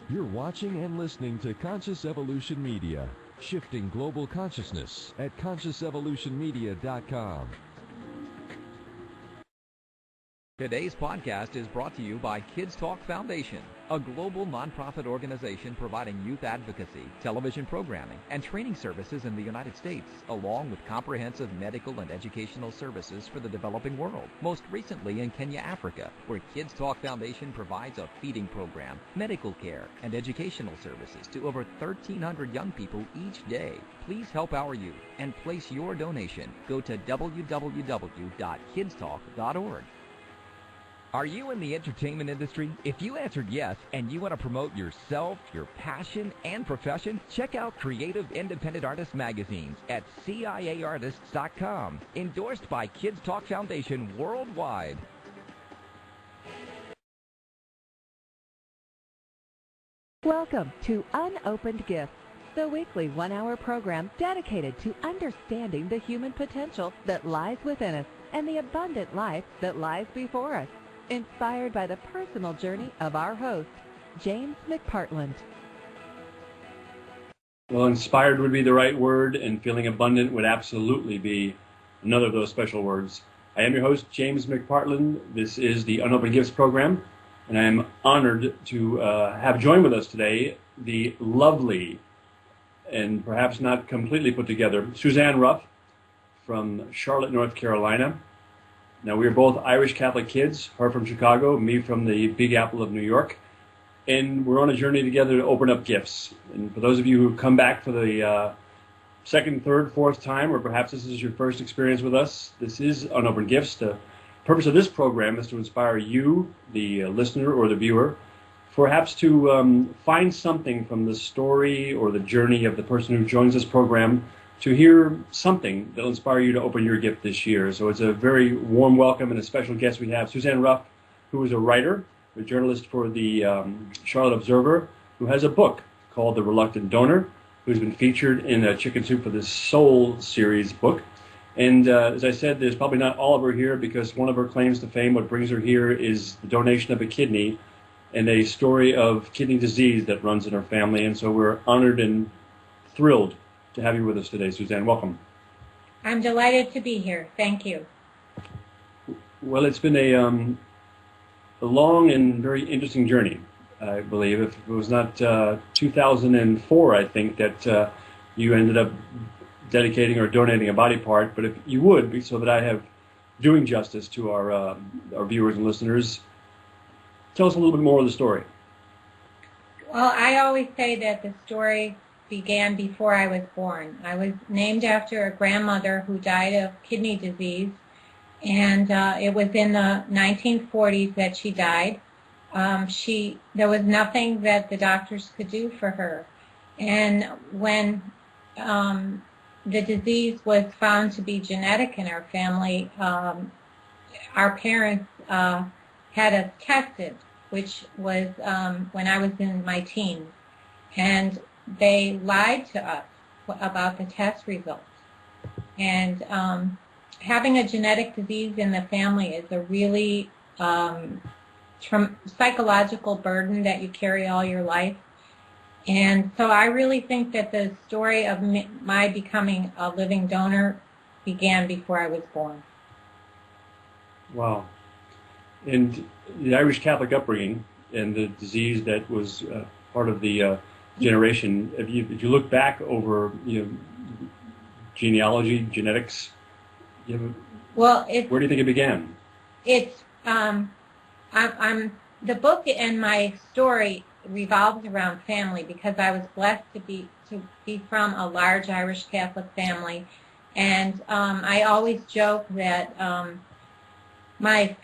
You're watching and listening to Conscious Evolution Media, shifting global consciousness at consciousevolutionmedia.com. Today's podcast is brought to you by Kids Talk Foundation, a global nonprofit organization providing youth advocacy, television programming, and training services in the United States, along with comprehensive medical and educational services for the developing world, most recently in Kenya, Africa, where Kids Talk Foundation provides a feeding program, medical care, and educational services to over 1,300 young people each day. Please help our youth and place your donation. Go to www.kidstalk.org. Are you in the entertainment industry? If you answered yes and you want to promote yourself, your passion, and profession, check out Creative Independent Artists magazines at CIAartists.com, endorsed by Kids Talk Foundation worldwide. Welcome to Unopened Gifts, the weekly one-hour program dedicated to understanding the human potential that lies within us and the abundant life that lies before us. Inspired by the personal journey of our host, James McPartland. Well, inspired would be the right word, and feeling abundant would absolutely be another of those special words. I am your host, James McPartland. This is the Unopened Gifts program, and I am honored to have joined with us today the lovely and perhaps not completely put together Suzanne Ruff from Charlotte, North Carolina. Now, we are both Irish Catholic kids, her from Chicago, me from the Big Apple of New York, and we're on a journey together to open up gifts. And for those of you who come back for the second, third, fourth time, or perhaps this is your first experience with us, this is Unopened Gifts. The purpose of this program is to inspire you, the listener or the viewer, perhaps to find something from the story or the journey of the person who joins this program, to hear something that will inspire you to open your gift this year. So it's a very warm welcome and a special guest we have, Suzanne Ruff, who is a writer, a journalist for the Charlotte Observer, who has a book called The Reluctant Donor, who's been featured in Chicken Soup for the Soul series book. And as I said, there's probably not all of her here because one of her claims to fame, what brings her here, is the donation of a kidney and a story of kidney disease that runs in her family. And so we're honored and thrilled to have you with us today, Suzanne. Welcome. I'm delighted to be here. Thank you. Well, it's been a long and very interesting journey, I believe. If it was not 2004, I think, that you ended up dedicating or donating a body part, but if you would, so that I have doing justice to our viewers and listeners, tell us a little bit more of the story. Well, I always say that the story began before I was born. I was named after a grandmother who died of kidney disease, and it was in the 1940s that she died. There was nothing that the doctors could do for her. And when the disease was found to be genetic in our family, our parents had us tested, which was when I was in my teens. And they lied to us about the test results. And having a genetic disease in the family is a really psychological burden that you carry all your life. And so I really think that the story of my becoming a living donor began before I was born. Wow. And the Irish Catholic upbringing and the disease that was part of the generation, if you look back over genealogy, genetics, where do you think it began? It's the book and my story revolves around family because I was blessed to be from a large Irish Catholic family, and I always joke that my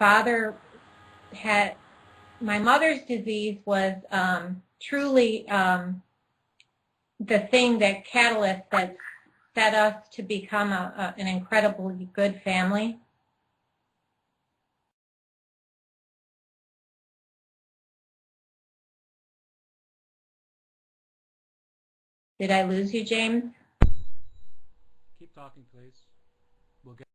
mother's disease was truly the thing that catalyst that set us to become an incredibly good family. Did I lose you, James? Keep talking, please. We'll get.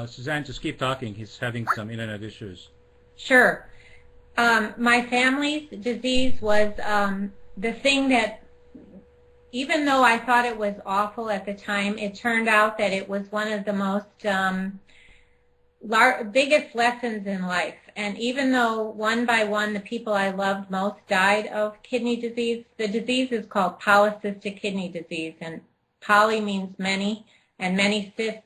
Suzanne, just keep talking. He's having some internet issues. Sure. My family's disease was the thing that, even though I thought it was awful at the time, it turned out that it was one of the most biggest lessons in life. And even though one by one the people I loved most died of kidney disease, the disease is called polycystic kidney disease. And poly means many, and many cysts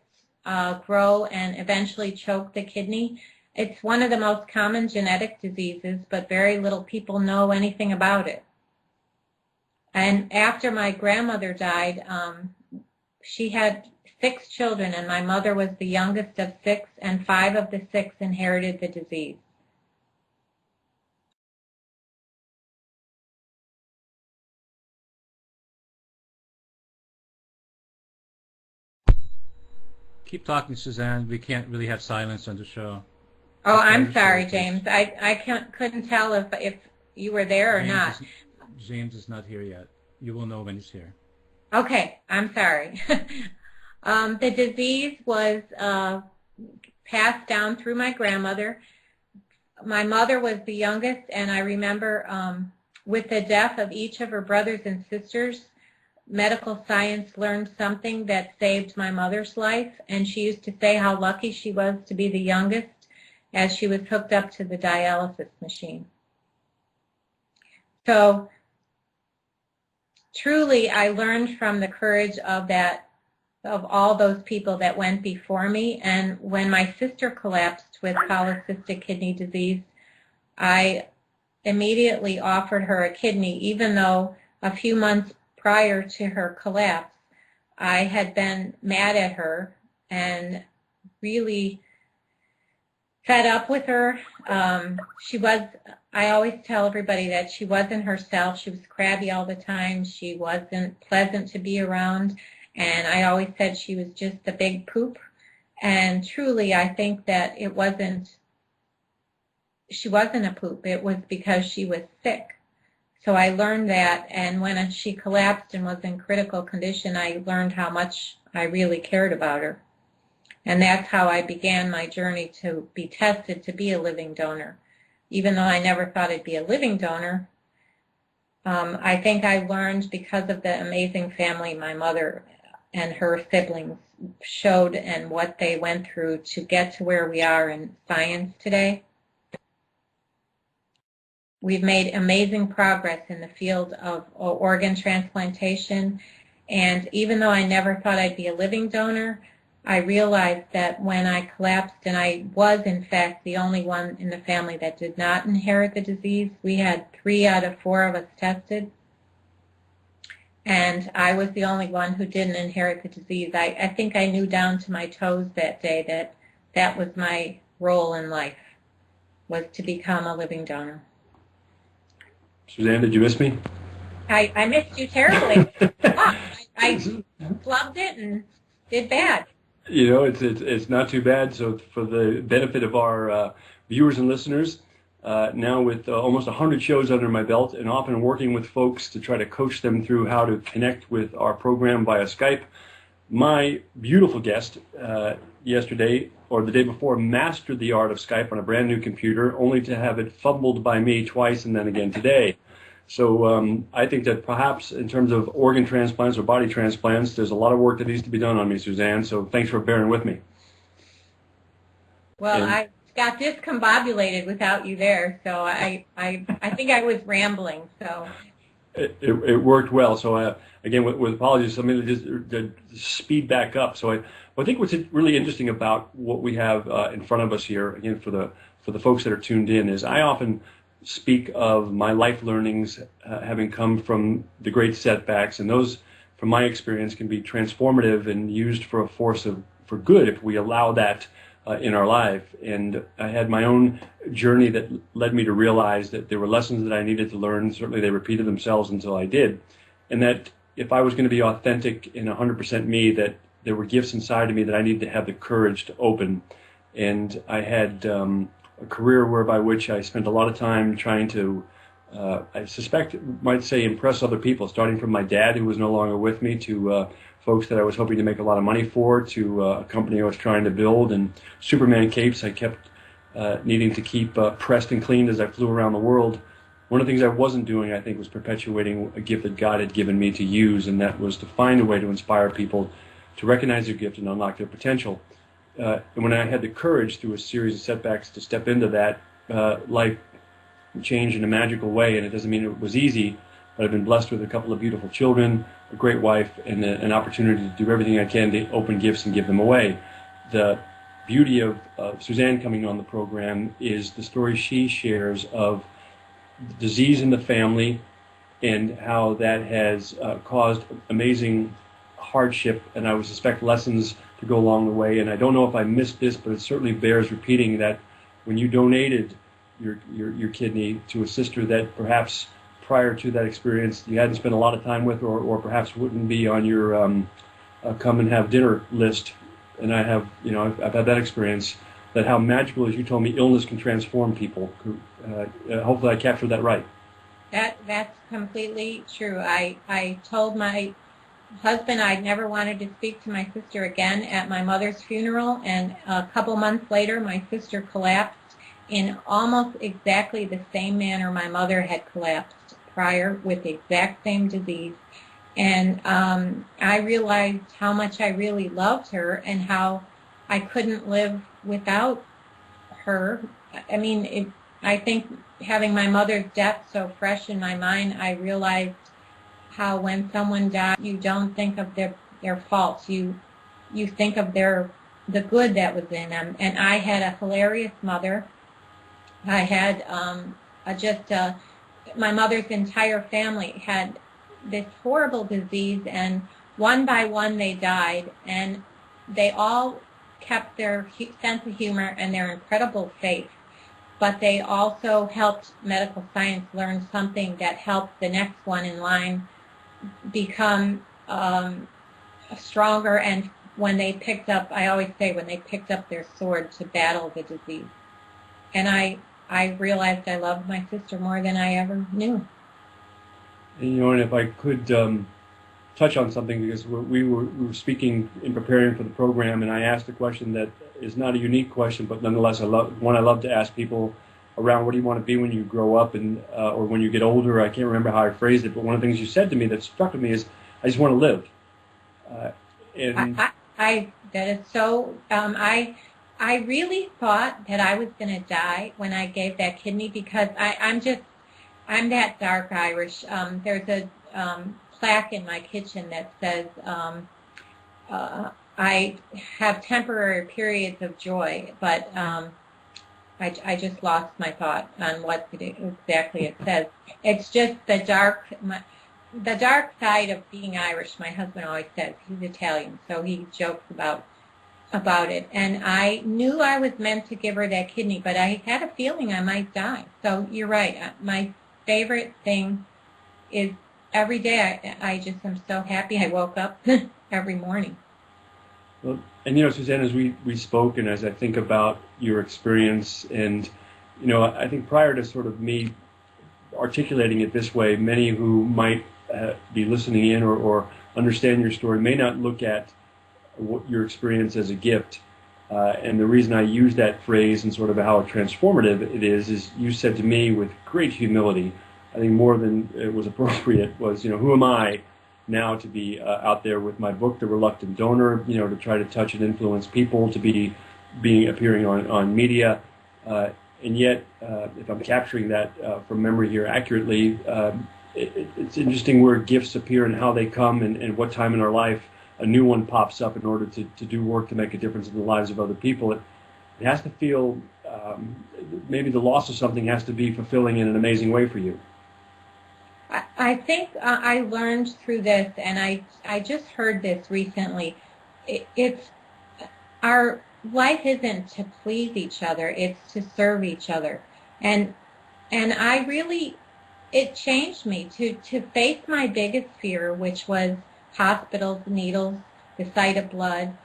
grow and eventually choke the kidney. It's one of the most common genetic diseases, but very little people know anything about it. And after my grandmother died, she had 6 children, and my mother was the youngest of 6, and 5 of the 6 inherited the disease. Keep talking, Suzanne. We can't really have silence on the show. Oh, I'm sorry, James. I couldn't tell if you were there or not. James is not here yet. You will know when he's here. Okay, I'm sorry. The disease was passed down through my grandmother. My mother was the youngest, and I remember with the death of each of her brothers and sisters, medical science learned something that saved my mother's life, and she used to say how lucky she was to be the youngest as she was hooked up to the dialysis machine. So truly, I learned from the courage of all those people that went before me. And when my sister collapsed with polycystic kidney disease, I immediately offered her a kidney, even though a few months prior to her collapse, I had been mad at her and really fed up with her. I always tell everybody that she wasn't herself. She was crabby all the time. She wasn't pleasant to be around. And I always said she was just a big poop. And truly, I think that she wasn't a poop. It was because she was sick. So I learned that, and when she collapsed and was in critical condition, I learned how much I really cared about her. And that's how I began my journey to be tested to be a living donor. Even though I never thought I'd be a living donor, I think I learned because of the amazing family my mother and her siblings showed and what they went through to get to where we are in science today. We've made amazing progress in the field of organ transplantation, and even though I never thought I'd be a living donor, I realized that when I collapsed, and I was in fact the only one in the family that did not inherit the disease. We had 3 out of 4 of us tested, and I was the only one who didn't inherit the disease. I think I knew down to my toes that day that was my role in life, was to become a living donor. Suzanne, did you miss me? I missed you terribly. I flubbed it and did bad. You know, it's not too bad. So for the benefit of our viewers and listeners, now with almost 100 shows under my belt and often working with folks to try to coach them through how to connect with our program via Skype, my beautiful guest yesterday or the day before mastered the art of Skype on a brand new computer, only to have it fumbled by me twice and then again today. So I think that perhaps in terms of organ transplants or body transplants, there's a lot of work that needs to be done on me, Suzanne. So thanks for bearing with me. Well, I got discombobulated without you there, so I think I was rambling. So it worked well. So again, with apologies, I'm going to just speed back up. So I think what's really interesting about what we have in front of us here, again for the folks that are tuned in, is I often speak of my life learnings having come from the great setbacks, and those, from my experience, can be transformative and used for a force for good if we allow that in our life. And I had my own journey that led me to realize that there were lessons that I needed to learn. Certainly they repeated themselves until I did. And that if I was going to be authentic and 100% me, that there were gifts inside of me that I needed to have the courage to open. And I had a career whereby which I spent a lot of time trying to, I suspect might say, impress other people, starting from my dad, who was no longer with me, to folks that I was hoping to make a lot of money for to a company I was trying to build, and Superman capes I kept needing to keep pressed and cleaned as I flew around the world. One of the things I wasn't doing, I think, was perpetuating a gift that God had given me to use, and that was to find a way to inspire people to recognize their gift and unlock their potential. And when I had the courage through a series of setbacks to step into that, life changed in a magical way, and it doesn't mean it was easy, but I've been blessed with a couple of beautiful children, a great wife, and an opportunity to do everything I can to open gifts and give them away. The beauty of Suzanne coming on the program is the story she shares of disease in the family and how that has caused amazing hardship, and I would suspect lessons to go along the way. And I don't know if I missed this, but it certainly bears repeating that when you donated your kidney to a sister that perhaps prior to that experience you hadn't spent a lot of time with, or perhaps wouldn't be on your come and have dinner list, and I have, I've had that experience, that how magical, as you told me, illness can transform people. Hopefully I captured that right. That's completely true. I told my husband I'd never wanted to speak to my sister again at my mother's funeral, and a couple months later my sister collapsed in almost exactly the same manner my mother had collapsed prior, with the exact same disease. And I realized how much I really loved her and how I couldn't live without her. I mean, I think having my mother's death so fresh in my mind, I realized how when someone dies, you don't think of their faults. You think of the good that was in them. And I had a hilarious mother. I had my mother's entire family had this horrible disease, and one by one they died, and they all kept their sense of humor and their incredible faith, but they also helped medical science learn something that helped the next one in line become stronger, and when they picked up, I always say, when they picked up their sword to battle the disease. And I realized I loved my sister more than I ever knew. And if I could touch on something, because we were speaking in preparing for the program, and I asked a question that is not a unique question, but nonetheless I love to ask people around, what do you want to be when you grow up, and or when you get older. I can't remember how I phrased it, but one of the things you said to me that struck me is, I just want to live. That is so. I really thought that I was going to die when I gave that kidney, because I'm that dark Irish. There's a plaque in my kitchen that says I have temporary periods of joy, but I just lost my thought on what exactly it says. It's just the dark side of being Irish. My husband always says, he's Italian, so he jokes about it. And I knew I was meant to give her that kidney, but I had a feeling I might die. So you're right. My favorite thing is every day I just am so happy I woke up every morning. Well, and Suzanne, as we spoke, and as I think about your experience, and I think prior to sort of me articulating it this way, many who might be listening in or understand your story may not look at your experience as a gift. And the reason I use that phrase and sort of how transformative it is you said to me with great humility, I think more than it was appropriate, was, who am I now to be out there with my book, The Reluctant Donor, to try to touch and influence people, to be appearing on media. And yet, if I'm capturing that from memory here accurately, it's interesting where gifts appear and how they come, and what time in our life a new one pops up in order to do work to make a difference in the lives of other people. It has to feel, maybe the loss of something has to be fulfilling in an amazing way for you. I think I learned through this, and I just heard this recently. It's our life isn't to please each other; it's to serve each other, and I really, it changed me to face my biggest fear, which was hospitals, needles, the sight of blood,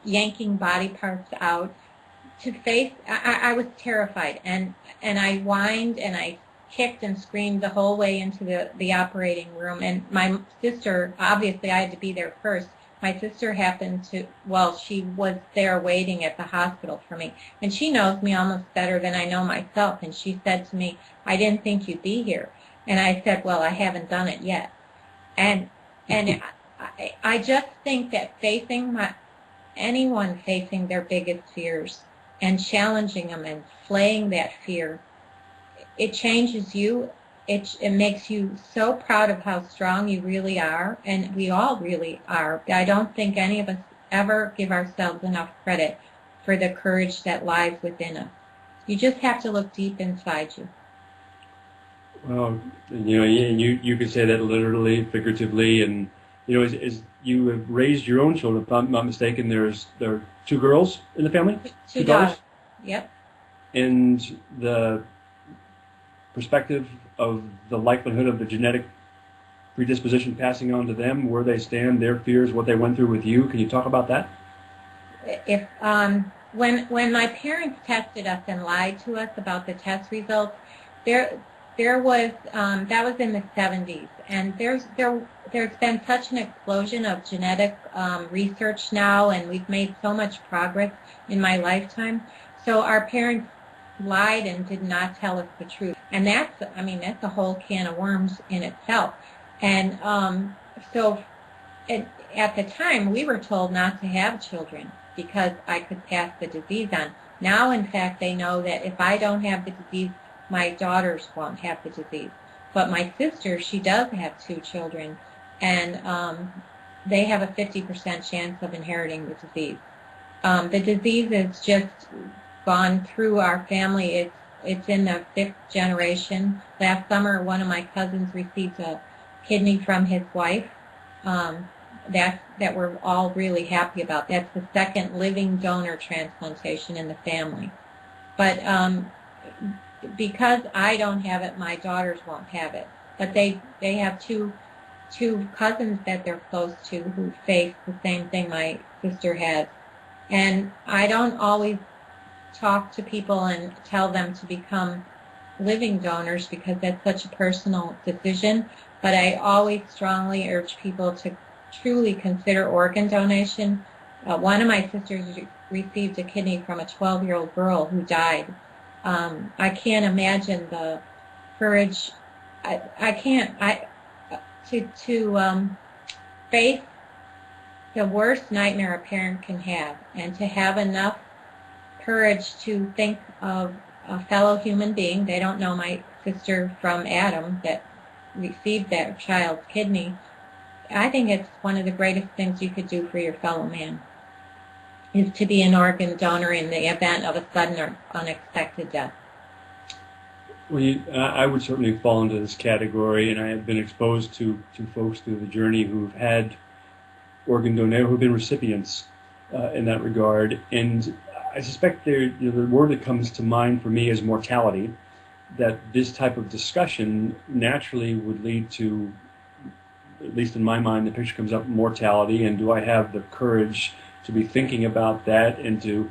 yanking body parts out. To face, I was terrified, and I whined, and I kicked and screamed the whole way into the operating room. And my sister, obviously I had to be there first. My sister happened to, well, she was there waiting at the hospital for me. And she knows me almost better than I know myself. And she said to me, I didn't think you'd be here. And I said, well, I haven't done it yet. And I just think that anyone facing their biggest fears and challenging them and slaying that fear, it changes you. It makes you so proud of how strong you really are, and we all really are. I don't think any of us ever give ourselves enough credit for the courage that lies within us. You just have to look deep inside you. Well, you could say that literally, figuratively, and as you have raised your own children, if I'm not mistaken, there are 2 girls in the family? Two daughters. Yep. And the perspective of the likelihood of the genetic predisposition passing on to them, where they stand, their fears, what they went through with you. Can you talk about that? If when my parents tested us and lied to us about the test results, there was that was in the 70s, and there's been such an explosion of genetic research now, and we've made so much progress in my lifetime. So our parents lied and did not tell us the truth, and that's a whole can of worms in itself. And so at the time we were told not to have children because I could pass the disease on. Now, in fact, they know that if I don't have the disease, my daughters won't have the disease. But my sister, she does have 2 children, and they have a 50% chance of inheriting the disease. The disease is just gone through our family. It's in the 5th generation. Last summer, one of my cousins received a kidney from his wife. That we're all really happy about. That's the 2nd living donor transplantation in the family. But because I don't have it, my daughters won't have it. But they have two cousins that they're close to who face the same thing my sister has. And I don't always talk to people and tell them to become living donors because that's such a personal decision, but I always strongly urge people to truly consider organ donation. One of my sisters received a kidney from a 12-year-old girl who died. I can't imagine the courage. I can't to face the worst nightmare a parent can have, and to have enough courage to think of a fellow human being. They don't know my sister from Adam that received that child's kidney. I think it's one of the greatest things you could do for your fellow man, is to be an organ donor in the event of a sudden or unexpected death. Well, I would certainly fall into this category, and I have been exposed to folks through the journey who've had organ donation, who've been recipients in that regard. And I suspect the word that comes to mind for me is mortality, that this type of discussion naturally would lead to, at least in my mind, the picture comes up, mortality, and do I have the courage to be thinking about that and to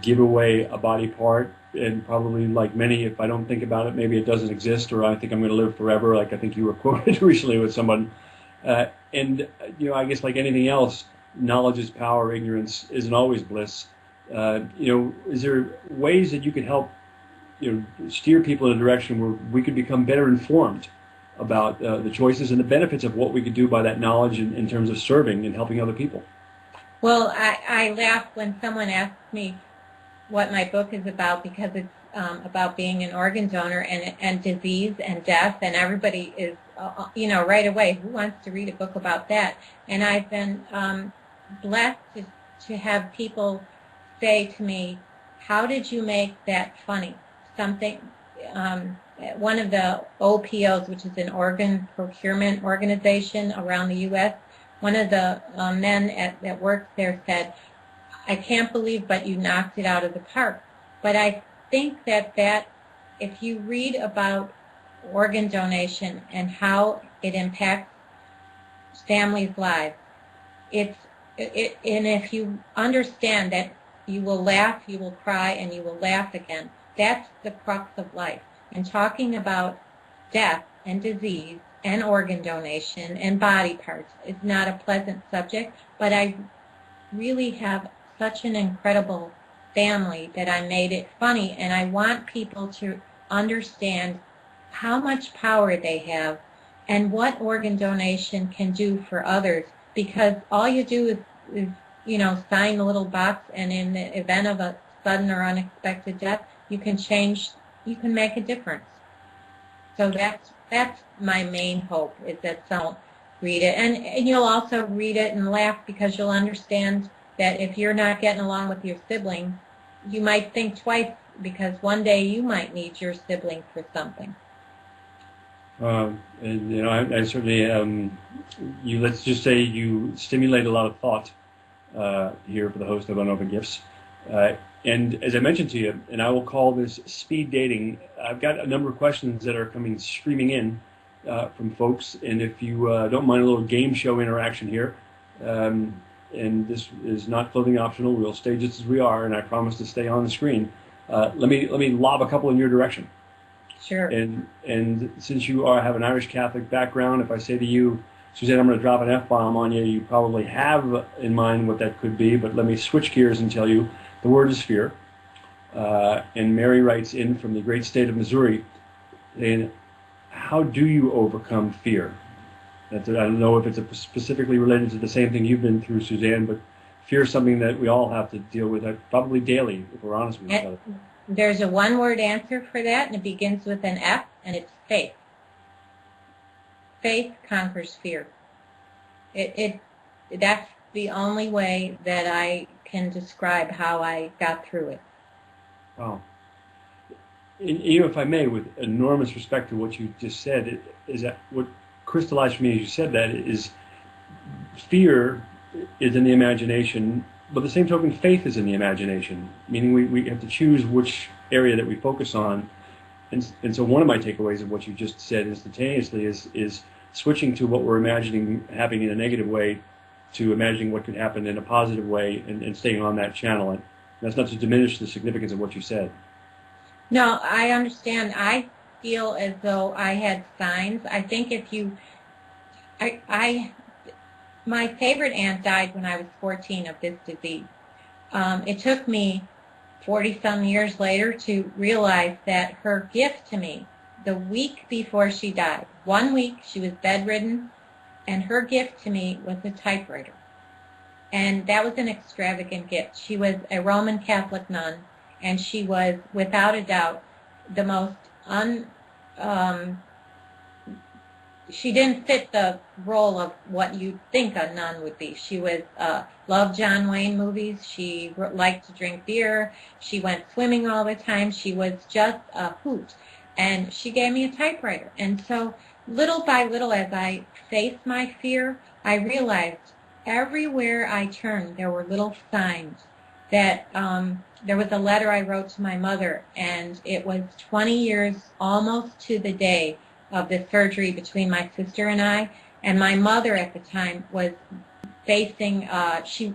give away a body part? And probably, like many, if I don't think about it, maybe it doesn't exist, or I think I'm going to live forever, like I think you were quoted recently with someone. And I guess like anything else, knowledge is power, ignorance isn't always bliss. Is there ways that you could help, steer people in a direction where we could become better informed about the choices and the benefits of what we could do by that knowledge in terms of serving and helping other people? Well, I laugh when someone asks me what my book is about, because it's about being an organ donor and disease and death, and everybody is, right away, who wants to read a book about that? And I've been blessed to have people say to me, how did you make that funny? Something, one of the OPOs, which is an organ procurement organization around the U.S., one of the men that works there said, I can't believe, but you knocked it out of the park. But I think that if you read about organ donation and how it impacts families' lives, and if you understand that you will laugh, you will cry, and you will laugh again, that's the crux of life. and talking about death and disease and organ donation and body parts is not a pleasant subject, but I really have such an incredible family that I made it funny, and I want people to understand how much power they have and what organ donation can do for others, because all you do is sign a little box, and in the event of a sudden or unexpected death, you can make a difference. So that's my main hope, is that someone read it. And you'll also read it and laugh, because you'll understand that if you're not getting along with your sibling, you might think twice, because one day you might need your sibling for something. I certainly, let's just say you stimulate a lot of thought here for the host of Unopened Gifts. And as I mentioned to you, and I will call this speed dating, I've got a number of questions that are coming streaming in from folks. And if you don't mind a little game show interaction here, and this is not clothing optional, we'll stay just as we are, and I promise to stay on the screen. Let me lob a couple in your direction. Sure. And since you have an Irish Catholic background, if I say to you, Suzanne, I'm going to drop an F-bomb on you, you probably have in mind what that could be, but let me switch gears and tell you the word is fear. And Mary writes in from the great state of Missouri, saying, how do you overcome fear? I don't know if it's specifically related to the same thing you've been through, Suzanne, but fear is something that we all have to deal with probably daily, if we're honest with each other. There's a one-word answer for that, and it begins with an F, and it's faith. Faith conquers fear. That's the only way that I can describe how I got through it. Wow. And, if I may, with enormous respect to what you just said, is that what crystallized for me as you said that is fear is in the imagination, but the same token, faith is in the imagination, meaning we have to choose which area that we focus on. And so one of my takeaways of what you just said instantaneously is switching to what we're imagining happening in a negative way to imagining what could happen in a positive way, and staying on that channel. And that's not to diminish the significance of what you said. No, I understand. I feel as though I had signs. I think my favorite aunt died when I was 14 of this disease. It took me 40-some years later to realize that her gift to me, the week before she died, 1 week, she was bedridden, and her gift to me was a typewriter. And that was an extravagant gift. She was a Roman Catholic nun, and she was, without a doubt, the most she didn't fit the role of what you'd think a nun would be. She was loved John Wayne movies. She liked to drink beer. She went swimming all the time. She was just a hoot. And she gave me a typewriter. And so little by little, as I faced my fear, I realized everywhere I turned there were little signs that there was a letter I wrote to my mother, and it was 20 years almost to the day of the surgery between my sister and I. And my mother at the time was facing, she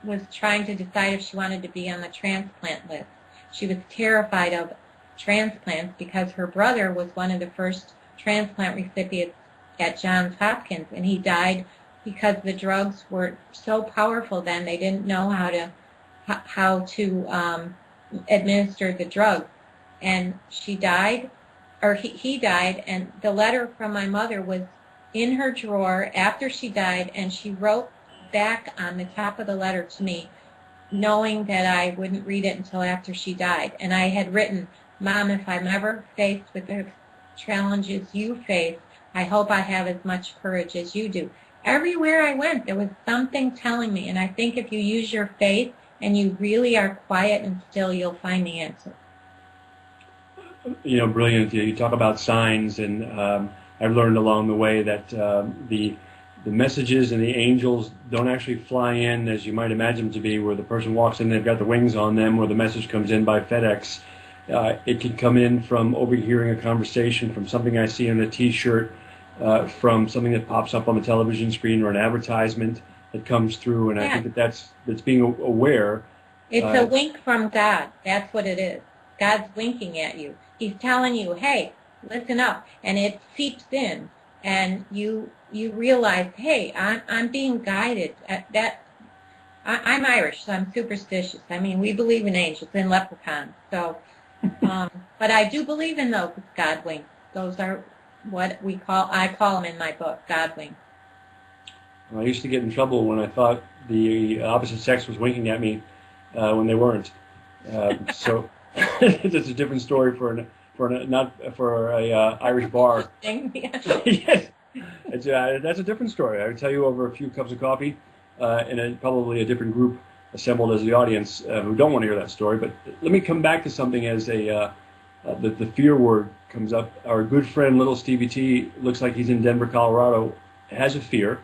was trying to decide if she wanted to be on the transplant list. She was terrified of transplants because her brother was one of the first transplant recipients at Johns Hopkins, and he died because the drugs were so powerful then they didn't know how to administer the drug. And she died, or he died, and the letter from my mother was in her drawer after she died, and she wrote back on the top of the letter to me, knowing that I wouldn't read it until after she died. And I had written, Mom, if I'm ever faced with the challenges you face, I hope I have as much courage as you do. Everywhere I went, there was something telling me, and I think if you use your faith and you really are quiet and still, you'll find the answer. You know, brilliant. You talk about signs, and I've learned along the way that the messages and the angels don't actually fly in as you might imagine them to be, where the person walks in, they've got the wings on them, or the message comes in by FedEx. It can come in from overhearing a conversation, from something I see on a T-shirt, from something that pops up on the television screen, or an advertisement that comes through. And I think that's being aware. It's a wink from God. That's what it is. God's winking at you. he's telling you, hey, listen up, and it seeps in, and you realize, hey, I'm being guided. I'm Irish, so I'm superstitious. I mean, we believe in angels and leprechauns. So, but I do believe in those godwings. Those are what I call them in my book, godwings. Well, I used to get in trouble when I thought the opposite sex was winking at me when they weren't. So it's a different story not for a Irish bar. Yes, that's a different story. I would tell you over a few cups of coffee, and probably a different group assembled as the audience who don't want to hear that story. But let me come back to something as the fear word comes up. Our good friend Little Stevie T, looks like he's in Denver, Colorado, has a fear,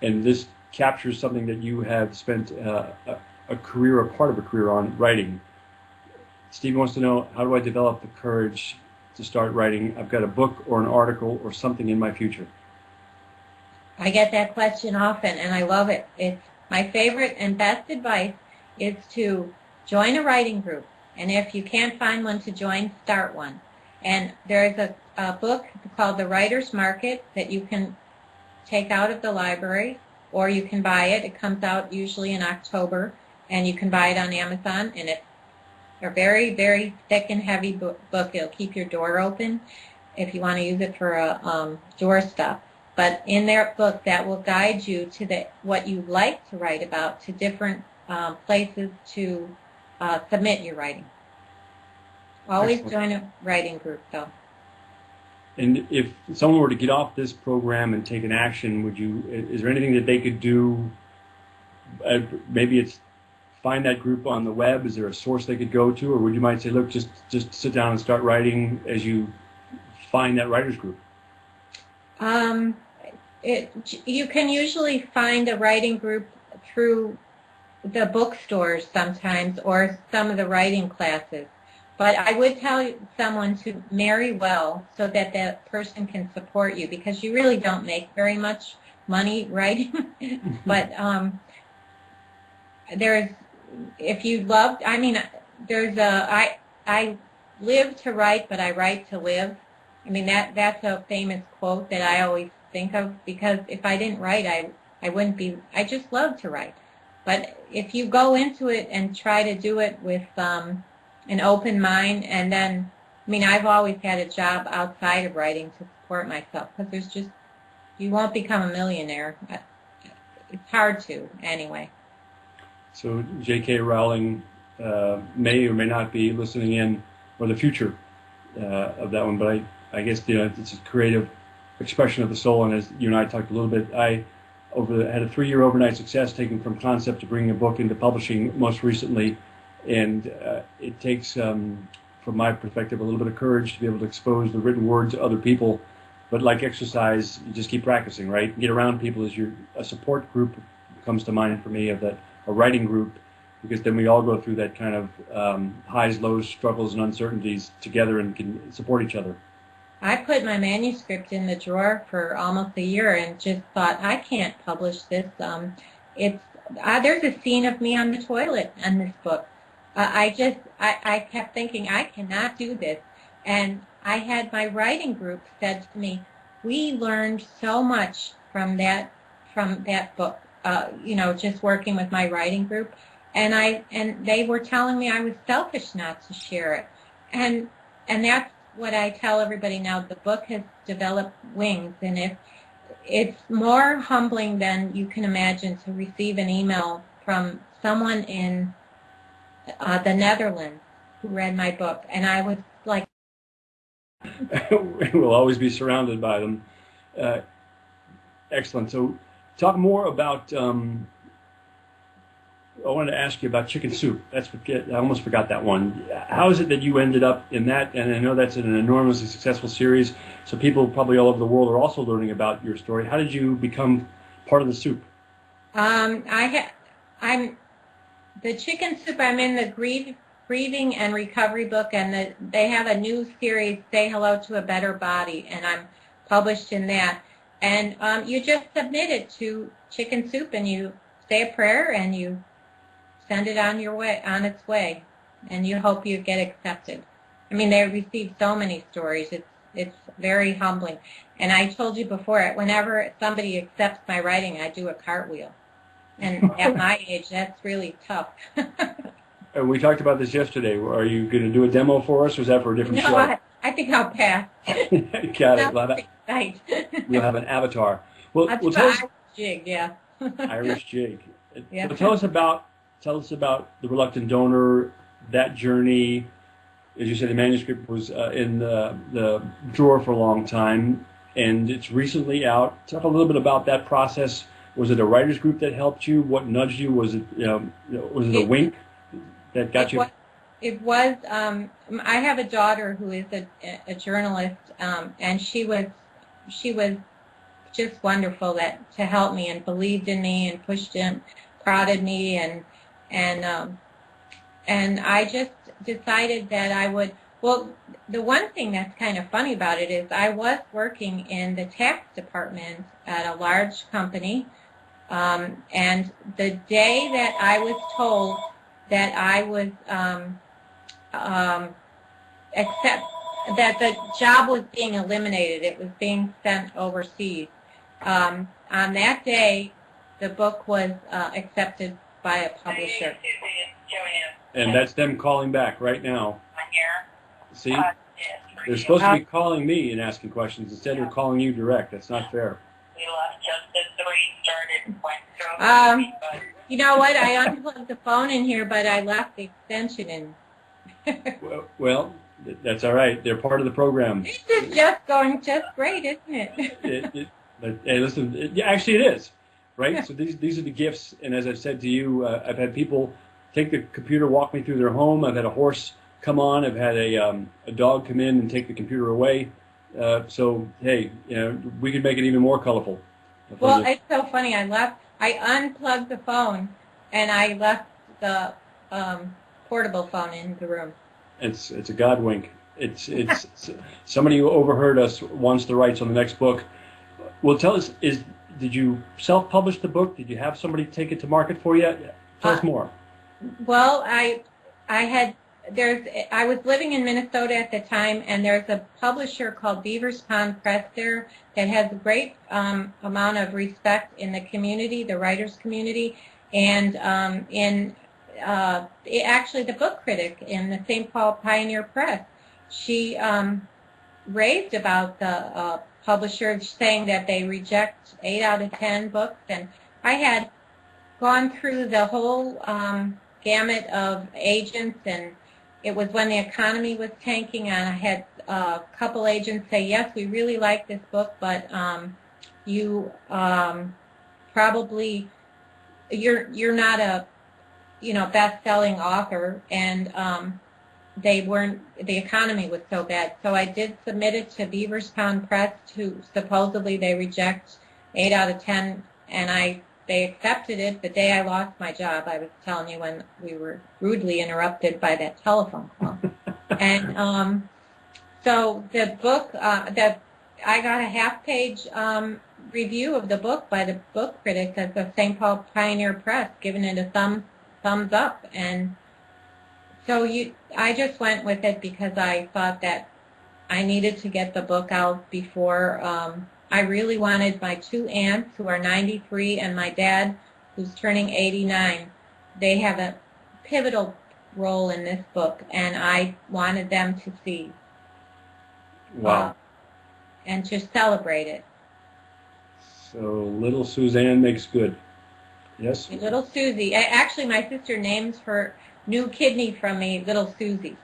and this captures something that you have spent a career, a part of a career on, writing. Stevie wants to know, how do I develop the courage to start writing? I've got a book or an article or something in my future. I get that question often, and I love it. It's my favorite and best advice is to join a writing group. And if you can't find one to join, start one. And there's a book called The Writer's Market that you can take out of the library, or you can buy it. It comes out usually in October, and you can buy it on Amazon. And it's a very, very thick and heavy book. It'll keep your door open if you want to use it for a doorstop. But in their book, that will guide you to what you like to write about, to different places to submit your writing. Always join a writing group, though. And if someone were to get off this program and take an action, is there anything that they could do? Maybe it's find that group on the web. Is there a source they could go to? Or would you might say, look, just sit down and start writing as you find that writer's group? You can usually find a writing group through the bookstores sometimes, or some of the writing classes. But I would tell someone to marry well so that that person can support you, because you really don't make very much money writing. But if you love, I mean, I live to write, but I write to live. I mean, that's a famous quote that I always think of, because if I didn't write, I wouldn't be, I just love to write. But if you go into it and try to do it with an open mind, and then, I mean, I've always had a job outside of writing to support myself, because you won't become a millionaire. It's hard to, anyway. So J.K. Rowling may or may not be listening in, or the future of that one, but I guess it's a creative expression of the soul, and as you and I talked a little bit, I had a 3-year overnight success, taking from concept to bringing a book into publishing most recently, and it takes, from my perspective, a little bit of courage to be able to expose the written word to other people. But like exercise, you just keep practicing, right? Get around people. A support group comes to mind for me, of a writing group, because then we all go through that kind of highs, lows, struggles, and uncertainties together, and can support each other. I put my manuscript in the drawer for almost a year and just thought, I can't publish this. There's a scene of me on the toilet in this book. I kept thinking, I cannot do this. And I had my writing group said to me, we learned so much from that book, just working with my writing group. And they were telling me I was selfish not to share it. And that's what I tell everybody now. The book has developed wings, and if it's more humbling than you can imagine to receive an email from someone in the Netherlands who read my book, and I was like, we'll always be surrounded by them. Excellent. So talk more about, I wanted to ask you about Chicken Soup. I almost forgot that one. How is it that you ended up in that? And I know that's an enormously successful series, so people probably all over the world are also learning about your story. How did you become part of the soup? I'm the Chicken Soup. I'm in the grieving and recovery book, and they have a new series, Say Hello to a Better Body, and I'm published in that. And you just submit it to Chicken Soup, and you say a prayer, and you send it on its way, and you hope you get accepted. I mean, they receive so many stories. It's very humbling. And I told you before, whenever somebody accepts my writing, I do a cartwheel. And at my age, that's really tough. We talked about this yesterday. Are you going to do a demo for us, or is that for a different show? No, I think I'll pass. Got it. We'll have an avatar. Well, tell us. Irish jig, yeah. Irish jig. Yeah. So tell us about the Reluctant Donor, that journey. As you said, the manuscript was in the drawer for a long time, and it's recently out. Talk a little bit about that process. Was it a writers group that helped you? What nudged you? Was it a wink that got you? It was. I have a daughter who is a journalist, and she was just wonderful to help me and believed in me and pushed and prodded me and I just decided that I would. Well, the one thing that's kind of funny about it is I was working in the tax department at a large company, and the day that I was told that I was that the job was being eliminated, it was being sent overseas. On that day, the book was accepted by a publisher. And that's them calling back right now. See? They're supposed to be calling me and asking questions. Instead, they're calling you direct. That's not fair. You know what? I unplugged the phone in here, but I left the extension in. Well, that's all right. They're part of the program. This is just going just great, isn't it? Hey, listen, actually it is, right? Yeah. So these are the gifts, and as I've said to you, I've had people take the computer, walk me through their home. I've had a horse come on. I've had a dog come in and take the computer away. So, hey, we could make it even more colorful. Well, it's so funny. I unplugged the phone, and I left the portable phone in the room. It's a God wink. It's somebody who overheard us wants the rights on the next book. Well, tell us, did you self-publish the book? Did you have somebody take it to market for you? Tell us more. Well, I was living in Minnesota at the time, and there's a publisher called Beavers Pond Press there that has a great amount of respect in the community, the writers community, and actually the book critic in the St. Paul Pioneer Press. She raved about the publisher, saying that they reject 8 out of 10 books, and I had gone through the whole gamut of agents, and it was when the economy was tanking, and I had a couple agents say, yes, we really like this book, but you probably, you're not a best-selling author, and the economy was so bad. So I did submit it to Beavers Pond Press, who supposedly they reject 8 out of 10, and they accepted it the day I lost my job. I was telling you when we were rudely interrupted by that telephone call. And so the book, I got a half-page review of the book by the book critic at the St. Paul Pioneer Press, giving it a thumbs up. And so I just went with it because I thought that I needed to get the book out before. I really wanted my 2 aunts, who are 93, and my dad, who's turning 89. They have a pivotal role in this book, and I wanted them to see. Wow. And to celebrate it. So little Suzanne makes good. Yes? Little Susie. Actually, my sister names her new kidney from me Little Susie.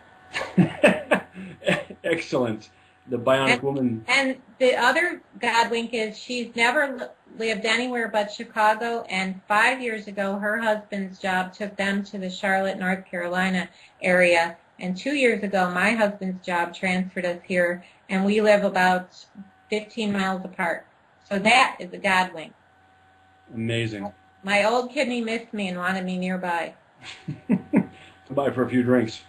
Excellent. The bionic woman. And the other godwink is she's never lived anywhere but Chicago, and 5 years ago her husband's job took them to the Charlotte, North Carolina area, and 2 years ago my husband's job transferred us here, and we live about 15 miles apart. So that is a godwink. Amazing. My old kidney missed me and wanted me nearby. Come by for a few drinks.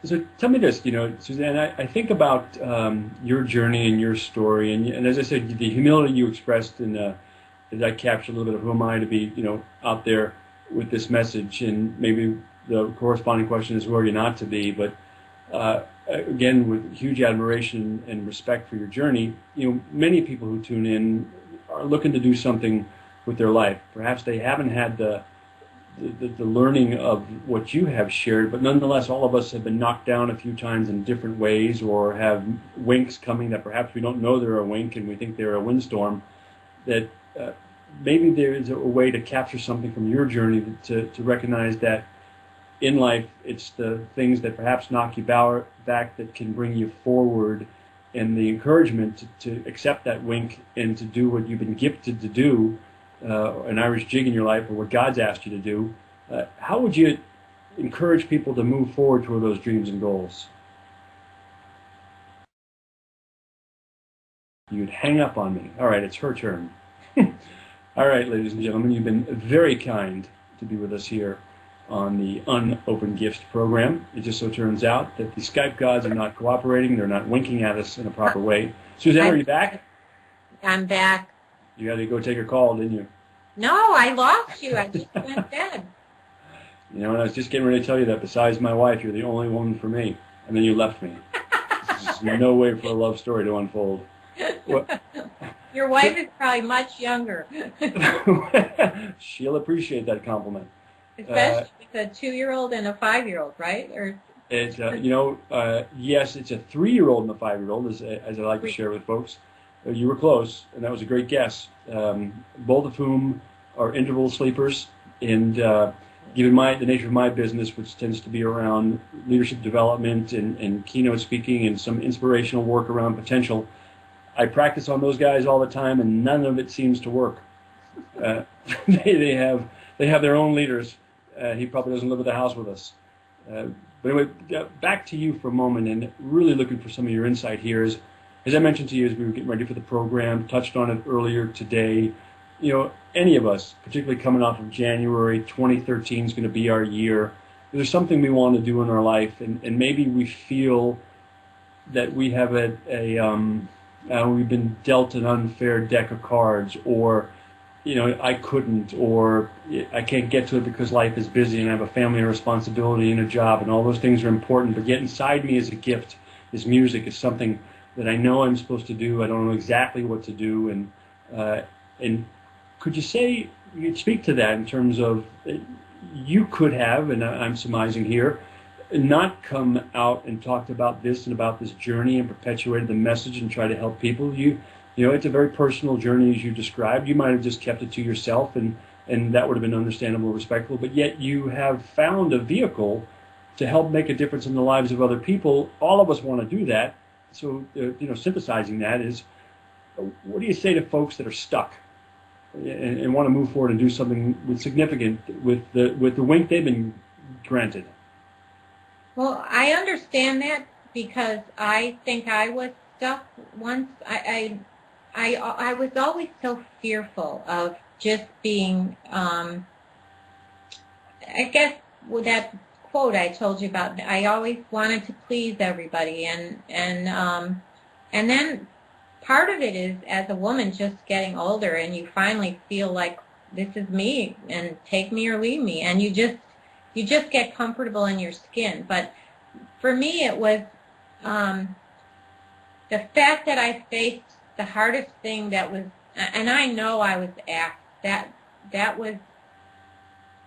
So tell me this, Suzanne, I think about your journey and your story, and as I said, the humility you expressed, and that captured a little bit of who am I to be, out there with this message, and maybe the corresponding question is, who are you not to be? But again, with huge admiration and respect for your journey, many people who tune in are looking to do something with their life. Perhaps they haven't had the learning of what you have shared, but nonetheless, all of us have been knocked down a few times in different ways, or have winks coming that perhaps we don't know they're a wink and we think they're a windstorm. That maybe there is a way to capture something from your journey to recognize that in life, it's the things that perhaps knock you back that can bring you forward, and the encouragement to accept that wink and to do what you've been gifted to do, an Irish jig in your life, or what God's asked you to do. How would you encourage people to move forward toward those dreams and goals? You'd hang up on me. All right, it's her turn. All right, ladies and gentlemen, you've been very kind to be with us here on the Unopened Gifts program. It just so turns out that the Skype gods are not cooperating. They're not winking at us in a proper way. Suzanne, are you back? I'm back. You had to go take a call, didn't you? No, I lost you. I just went dead. And I was just getting ready to tell you that besides my wife, you're the only woman for me. And then you left me. There's no way for a love story to unfold. Your wife is probably much younger. She'll appreciate that compliment. Especially with a 2-year-old and a 5-year-old, right? Or it's yes, it's a 3-year-old and a 5-year-old, as I like to share with folks. You were close, and that was a great guess. Both of whom are interval sleepers, and given the nature of my business, which tends to be around leadership development and keynote speaking and some inspirational work around potential, I practice on those guys all the time, and none of it seems to work. They have their own leaders. He probably doesn't live at the house with us. But anyway, back to you for a moment, and really looking for some of your insight here. As I mentioned to you as we were getting ready for the program, touched on it earlier today, any of us, particularly coming off of January 2013 is going to be our year. There's something we want to do in our life, and maybe we feel that we have we've been dealt an unfair deck of cards, or I couldn't, or I can't get to it because life is busy and I have a family and responsibility and a job, and all those things are important. But yet inside me is a gift, is music, is something that I know I'm supposed to do. I don't know exactly what to do. And could you speak to that in terms of you could have, and I'm surmising here, not come out and talked about this and about this journey and perpetuated the message and try to help people? It's a very personal journey, as you described. You might have just kept it to yourself, and that would have been understandable, respectful. But yet you have found a vehicle to help make a difference in the lives of other people. All of us want to do that. So, synthesizing that is, what do you say to folks that are stuck and want to move forward and do something significant with the wink they've been granted? Well, I understand that, because I think I was stuck once. I was always so fearful of just being, I guess, with that quote I told you about, I always wanted to please everybody, and then part of it is, as a woman just getting older, and you finally feel like this is me, and take me or leave me, and you just get comfortable in your skin. But for me, it was the fact that I faced the hardest thing that was, and I know I was asked, that was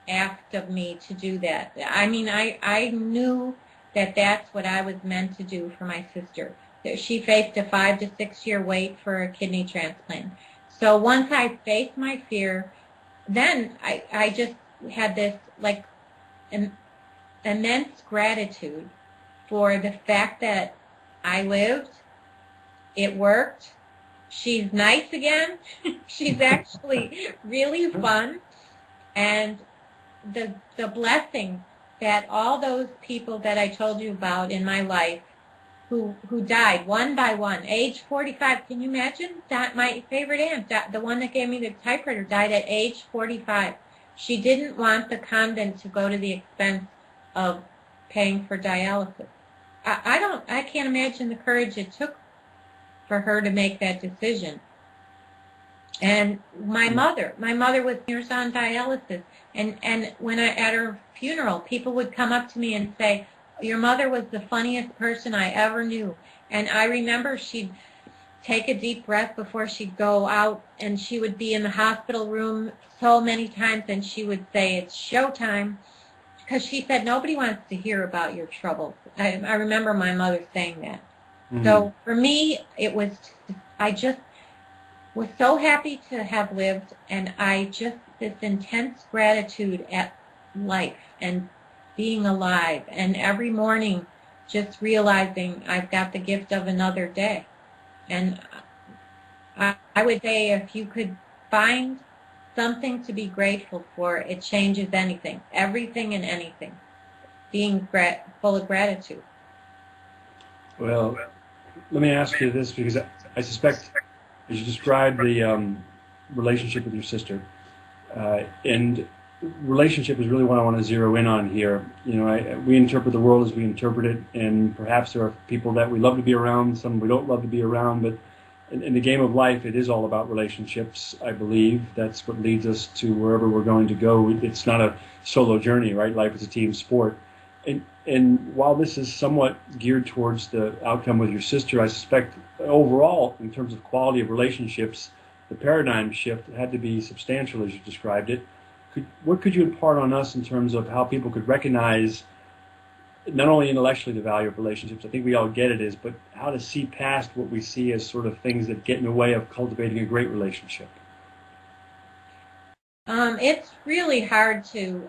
asked of me to do that. I mean, I knew that that's what I was meant to do for my sister. She faced a 5 to 6 year wait for a kidney transplant. So once I faced my fear, then I just had this immense gratitude for the fact that I lived, it worked, she's nice again, she's actually really fun, and the blessing that all those people that I told you about in my life who died one by one, age 45, can you imagine? That my favorite aunt, the one that gave me the typewriter, died at age 45. She didn't want the convent to go to the expense of paying for dialysis. I can't imagine the courage it took for her to make that decision. And my mother was nurse on dialysis, and when at her funeral, people would come up to me and say, "Your mother was the funniest person I ever knew." And I remember she'd take a deep breath before she'd go out, and she would be in the hospital room so many times, and she would say, "It's showtime," because she said nobody wants to hear about your troubles. I remember my mother saying that. Mhm. So for me, I just was so happy to have lived, and this intense gratitude at life and being alive, and every morning just realizing I've got the gift of another day. And I would say if you could find something to be grateful for, it changes anything, everything and anything, being full of gratitude. Well, let me ask you this, because I suspect, as you described the relationship with your sister, and relationship is really what I want to zero in on here. You know, we interpret the world as we interpret it, and perhaps there are people that we love to be around, some we don't love to be around, but in the game of life, it is all about relationships, I believe. That's what leads us to wherever we're going to go. It's not a solo journey, right? Life is a team sport. And while this is somewhat geared towards the outcome with your sister, I suspect overall, in terms of quality of relationships, the paradigm shift had to be substantial, as you described it. What could you impart on us in terms of how people could recognize, not only intellectually, the value of relationships, I think we all get it, but how to see past what we see as sort of things that get in the way of cultivating a great relationship? It's really hard to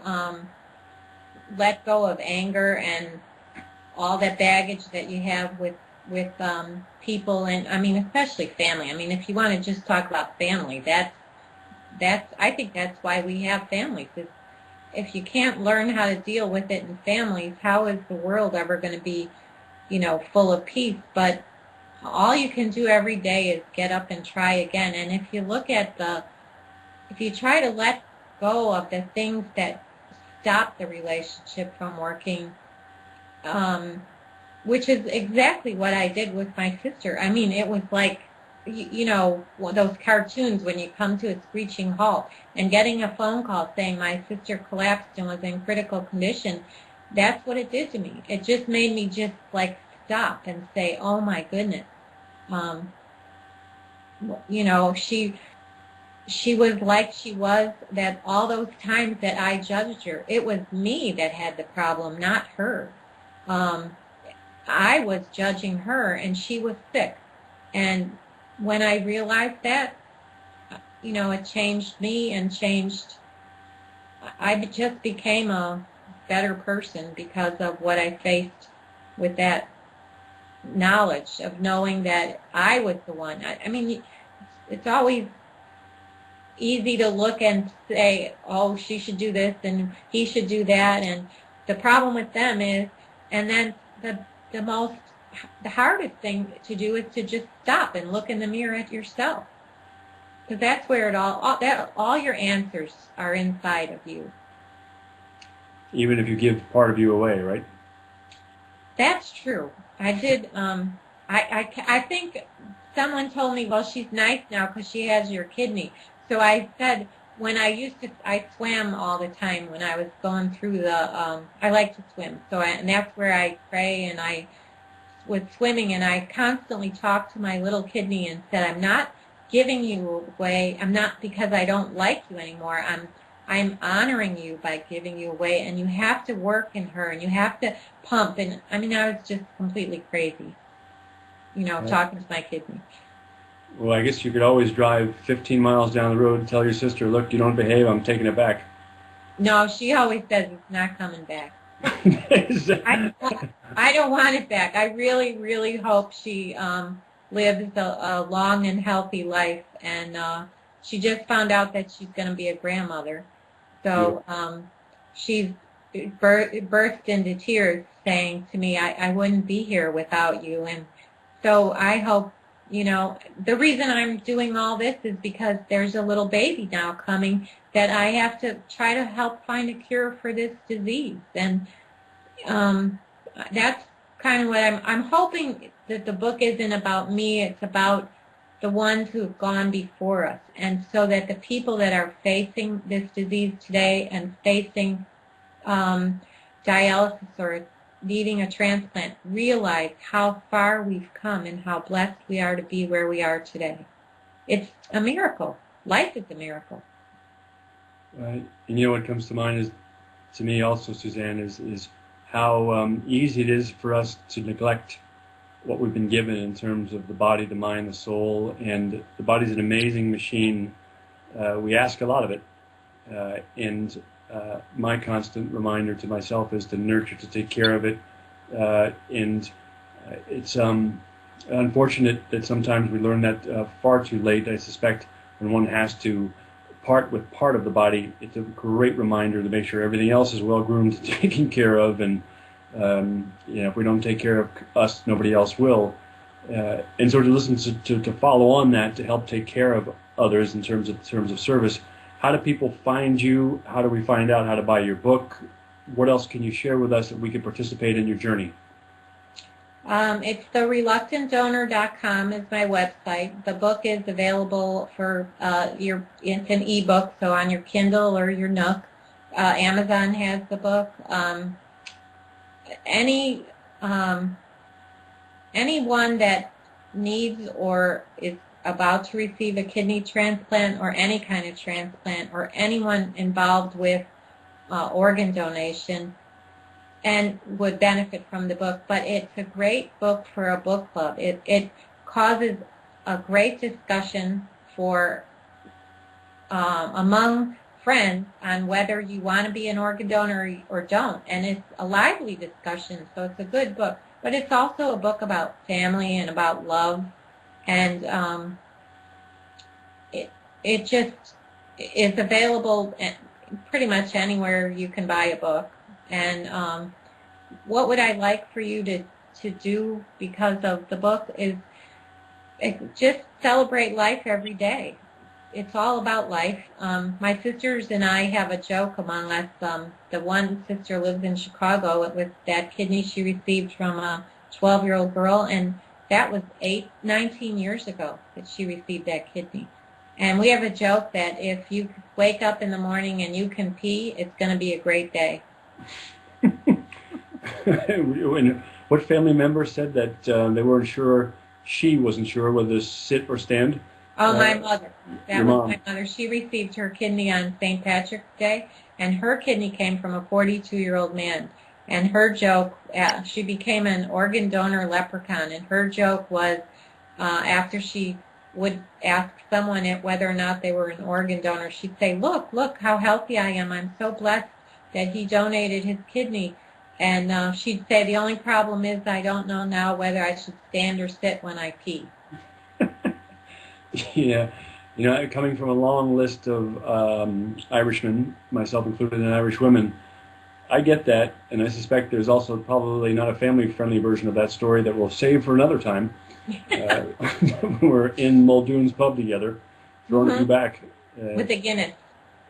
let go of anger and all that baggage that you have with people, and I mean especially family. I mean, if you want to just talk about family, I think that's why we have families. If you can't learn how to deal with it in families, how is the world ever going to be, full of peace? But all you can do every day is get up and try again. And if you try to let go of the things that stop the relationship from working, which is exactly what I did with my sister. I mean, it was like, those cartoons when you come to a screeching halt, and getting a phone call saying my sister collapsed and was in critical condition. That's what it did to me. It just made me just like stop and say, oh my goodness. She was like she was, that all those times that I judged her, it was me that had the problem, not her. I was judging her, and she was sick. And when I realized that, it changed me and I just became a better person because of what I faced with that knowledge of knowing that I was the one. I mean, it's always easy to look and say, oh, she should do this and he should do that. And the problem with them is, and then the hardest thing to do is to just stop and look in the mirror at yourself. Because that's where all your answers are inside of you. Even if you give part of you away, right? That's true. I did. I think someone told me, well, she's nice now because she has your kidney. So I said, I swam all the time when I was going through I like to swim. And that's where I pray, and I was swimming, and I constantly talked to my little kidney and said, I'm not giving you away. I'm not, because I don't like you anymore. I'm honoring you by giving you away, and you have to work in her, and you have to pump. And I mean, I was just completely crazy, talking to my kidney. Well, I guess you could always drive 15 miles down the road and tell your sister, look, you don't behave, I'm taking it back. No, she always says it's not coming back. I don't want it back. I really, really hope she lives a long and healthy life. And she just found out that she's going to be a grandmother. So she's burst into tears saying to me, I wouldn't be here without you. And so I hope, the reason I'm doing all this is because there's a little baby now coming that I have to try to help find a cure for this disease. And that's kind of what I'm hoping that the book isn't about me. It's about the ones who have gone before us, and so that the people that are facing this disease today and facing dialysis or needing a transplant realize how far we've come and how blessed we are to be where we are today. It's a miracle. Life is a miracle. Right. And you know what comes to mind is, to me also, Suzanne, is how easy it is for us to neglect what we've been given in terms of the body, the mind, the soul. And the body's an amazing machine. We ask a lot of it. And my constant reminder to myself is to nurture, to take care of it. And it's unfortunate that sometimes we learn that far too late. I suspect when one has to part with part of the body, it's a great reminder to make sure everything else is well groomed and taken care of. And if we don't take care of us, nobody else will. And so to listen to follow on that, to help take care of others in terms of service. How do people find you? How do we find out how to buy your book? What else can you share with us that we can participate in your journey? It's thereluctantdonor.com is my website. The book is available for it's an ebook, so on your Kindle or your Nook. Amazon has the book. Anyone that needs or is about to receive a kidney transplant or any kind of transplant, or anyone involved with organ donation and would benefit from the book. But it's a great book for a book club. It causes a great discussion for among friends on whether you want to be an organ donor or don't. And it's a lively discussion, so it's a good book. But it's also a book about family and about love. And it just is available pretty much anywhere you can buy a book. And what would I like for you to do because of the book is just celebrate life every day. It's all about life. My sisters and I have a joke among us. The one sister lives in Chicago with that kidney she received from a 12-year-old girl, and that was 19 years ago that she received that kidney. And we have a joke that if you wake up in the morning and you can pee, it's going to be a great day. What family member said that they weren't sure, she wasn't sure whether to sit or stand? Oh, my mother. That was mom. My mother. She received her kidney on St. Patrick's Day, and her kidney came from a 42-year-old man. And her joke, she became an organ donor leprechaun, and her joke was after she would ask someone whether or not they were an organ donor, she'd say, look how healthy I am. I'm so blessed that he donated his kidney. And she'd say, the only problem is I don't know now whether I should stand or sit when I pee. Yeah. Coming from a long list of Irishmen, myself included, and Irish women, I get that, and I suspect there's also probably not a family-friendly version of that story that we'll save for another time. We're in Muldoon's pub together, throwing a few back. With a Guinness.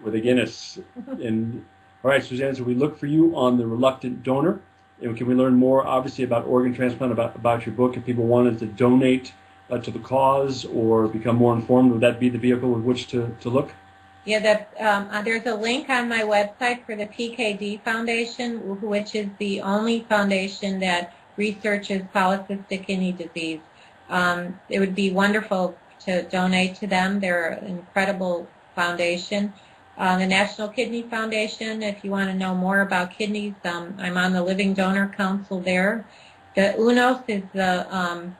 With a Guinness. And all right, Suzanne, so we look for you on The Reluctant Donor. And can we learn more, obviously, about organ transplant, about your book? If people wanted to donate to the cause or become more informed, would that be the vehicle with which to look? Yeah, there's a link on my website for the PKD Foundation, which is the only foundation that researches polycystic kidney disease. It would be wonderful to donate to them. They're an incredible foundation. The National Kidney Foundation, if you want to know more about kidneys, I'm on the Living Donor Council there. The UNOS is the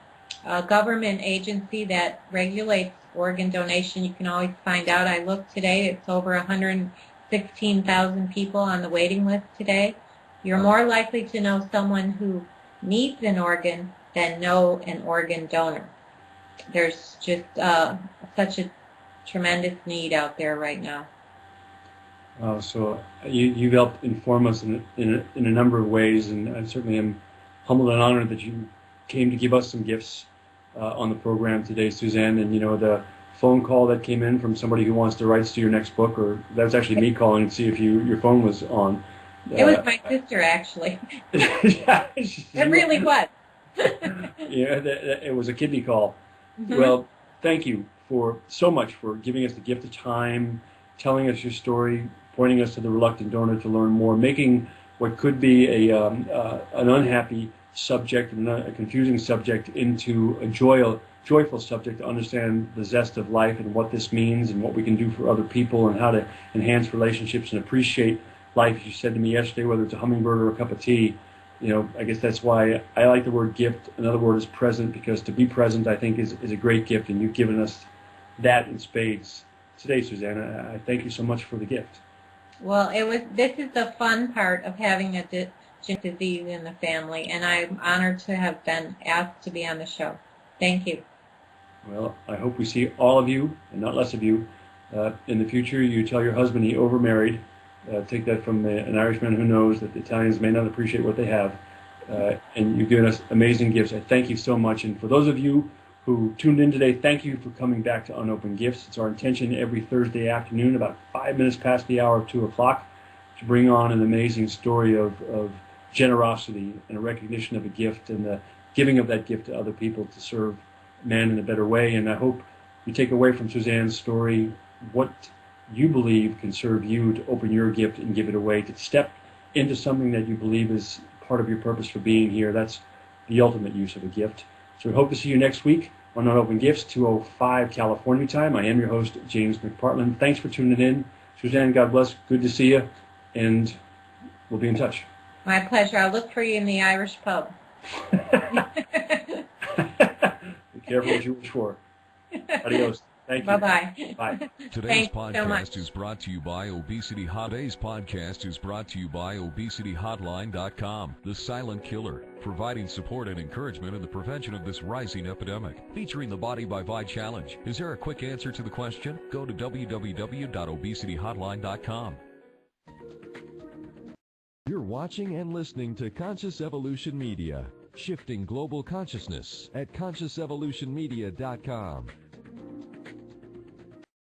government agency that regulates organ donation. You can always find out. I looked today, it's over 116,000 people on the waiting list today. You're more likely to know someone who needs an organ than know an organ donor. There's just such a tremendous need out there right now. So you've helped inform us in a number of ways, and I certainly am humbled and honored that you came to give us some gifts on the program today, Suzanne. And the phone call that came in from somebody who wants the rights to your next book, or that was actually me calling to see if your phone was on. It was my sister, actually. Yeah, it really was. Yeah, it was a kidney call. Mm-hmm. Well, thank you for so much for giving us the gift of time, telling us your story, pointing us to the reluctant donor to learn more, making what could be an unhappy subject and a confusing subject into a joyful subject to understand the zest of life and what this means and what we can do for other people and how to enhance relationships and appreciate life. You said to me yesterday, whether it's a hummingbird or a cup of tea, I guess that's why I like the word gift. Another word is present, because to be present, I think, is a great gift, and you've given us that in spades today, Susanna. I thank you so much for the gift. Well, this is the fun part of having a disease in the family, and I'm honored to have been asked to be on the show. Thank you. Well, I hope we see all of you, and not less of you, in the future. You tell your husband he overmarried. Take that from an Irishman who knows that the Italians may not appreciate what they have. And you've given us amazing gifts. I thank you so much. And for those of you who tuned in today, thank you for coming back to Unopened Gifts. It's our intention every Thursday afternoon, about 5 minutes past the hour of 2 o'clock, to bring on an amazing story of generosity and a recognition of a gift and the giving of that gift to other people to serve man in a better way. And I hope you take away from Suzanne's story what you believe can serve you to open your gift and give it away, to step into something that you believe is part of your purpose for being here. That's the ultimate use of a gift. So we hope to see you next week on Unopened Gifts, 2:05 California time. I am your host, James McPartland. Thanks for tuning in. Suzanne, God bless. Good to see you. And we'll be in touch. My pleasure. I'll look for you in the Irish pub. Be careful what you wish for. Adios. Thank you. Bye-bye. Bye. Today's Thanks so much. podcast is brought to you by Obesity Hot. Today's podcast is brought to you by ObesityHotline.com, the silent killer, providing support and encouragement in the prevention of this rising epidemic. Featuring the Body by Vi Challenge. Is there a quick answer to the question? Go to www.ObesityHotline.com. You're watching and listening to Conscious Evolution Media, shifting global consciousness at ConsciousEvolutionMedia.com.